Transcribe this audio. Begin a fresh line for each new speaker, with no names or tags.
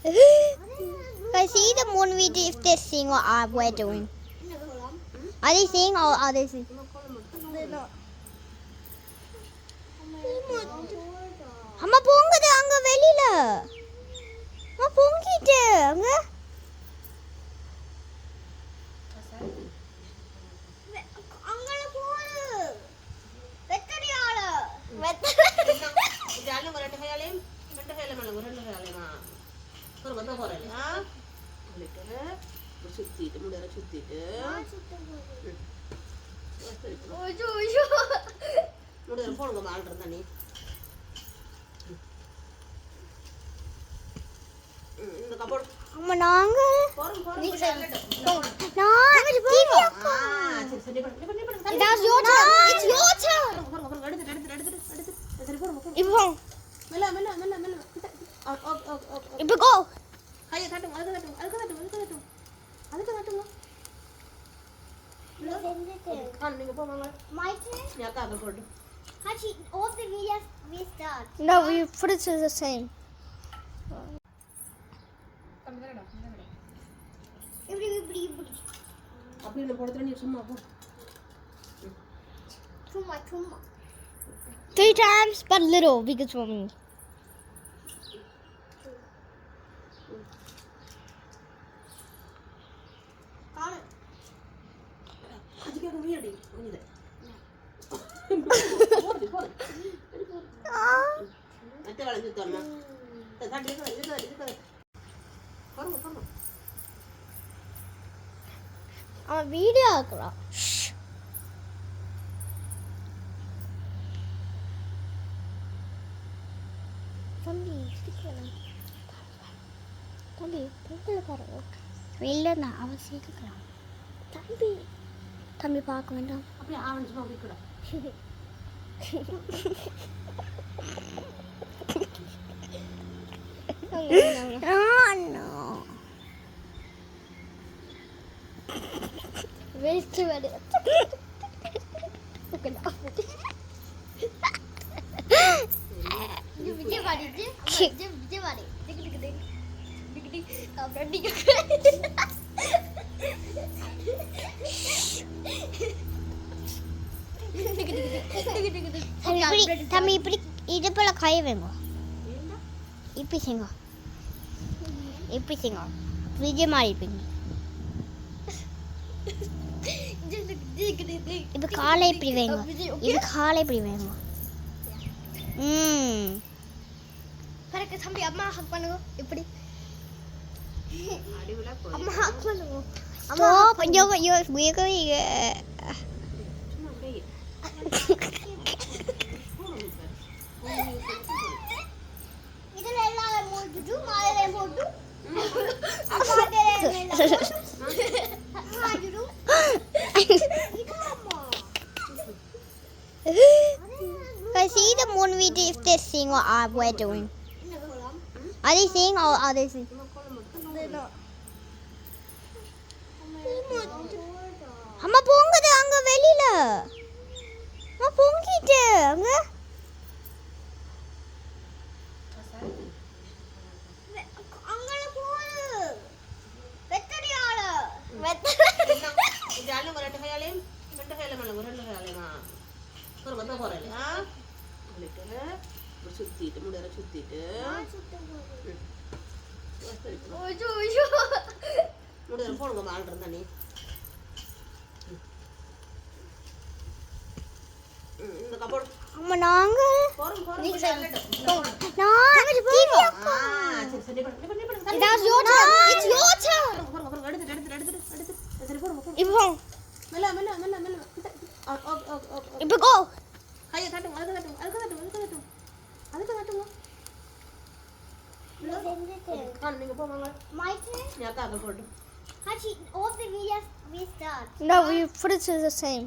I see the moon video if they're seeing what we're doing. Are they seeing or are they seeing?
They're not.
அம்மா போங்குது அங்க வெளியில. அம்மா பொங்கிட்டு அங்க. அங்கல போடு. வெத்தடியால.
ஜாலு வரட்ட ஹயாலேம் ரெண்டு ஹயாலே மல ரெண்டு ஹயாலேமா ஒரு வந்த போறல லிட்டர் சுத்திட்டு முடற சுத்திட்டு
ஓஜோ ஓஜோ
முடற போடுங்க மால்ற தண்ணி இந்த கபோர்ட்
அம்மா நாங்க
போறோம்
நீங்க நான் டிவி அக்கா
சரி சரி பண்ணி
That's your turn. It's your turn.
சரி போறோம்
இப்போ
மெல்ல
இப்போ go.
கையை தட்டுங்க அதுக்கு தட்டுங்க நீங்க போவாங்க
My turn.
நீ அக்கா போடு
Hachi, all the videos we start. No, we put it to the same. Everybody.
அப்படி நான் போடுறேன் நீ சும்மா போ
Tuma. 3 times, but little because for me.
அதுக்கு வீடி கொஞ்சம் அத்தை வளைஞ்சு தரமா தட்டி இது போறோம்
வீடியோ ஆக்கலாம் தம்பி பொங்கல பாருங்க இல்லைண்ணா அவன் சீக்கிரம் தம்பி பார்க்க வேண்டாம்
அப்படியே ஆவணிச்சு போக கூட
வெளிச்சு வரு தம்பி இப்படி இது போல கை வைங்க இப்படி செய்யுங்க விஜய் மாதிரி இருப்பீங்க இப்ப காலை இப்படி வைங்க பரக்கு தம்பி அம்மா ஹக் பண்ணுங்க இப்படி அம்மா ஹக் பண்ணுங்க அம்மா கொஞ்சம் இதுல எல்லாம் போட்டு மாலை போட்டு I see the moon video if they're seeing what we're doing. Are they seeing or are they seeing?
They're not.
அம்மா போங்குது அங்க வெளியில. அம்மா பொங்கிட்டு அங்க. அங்கல போடு. வெத்தடியால.
ஜாலு வரட்ட ஹயாலேம் ரெண்டு ஹயாலே மல ரெண்டு ஹயாலேமா ஒரு வந்த போறல லிட்டர் சுத்திட்டு முடற சுத்திட்டு
ஓஜோ ஓஜோ
முடற போடுங்க மால்ற தண்ணி இந்த கபோர்ட்
அம்மா நாங்க
போறோம்
நீங்க
நான்
டிவி அக்கா
சரி பண்ணி
That's your turn. It's your turn.
எடுத்து சரி போறோம்
இப்போ
மெல்ல
இப்போ go.
கையை தட்டுங்க அதுக்கு தட்டுங்க நீங்க போவாங்க
My turn.
நீ அக்கா போடு
Hachi, all the videos we start. No, we put it to the same.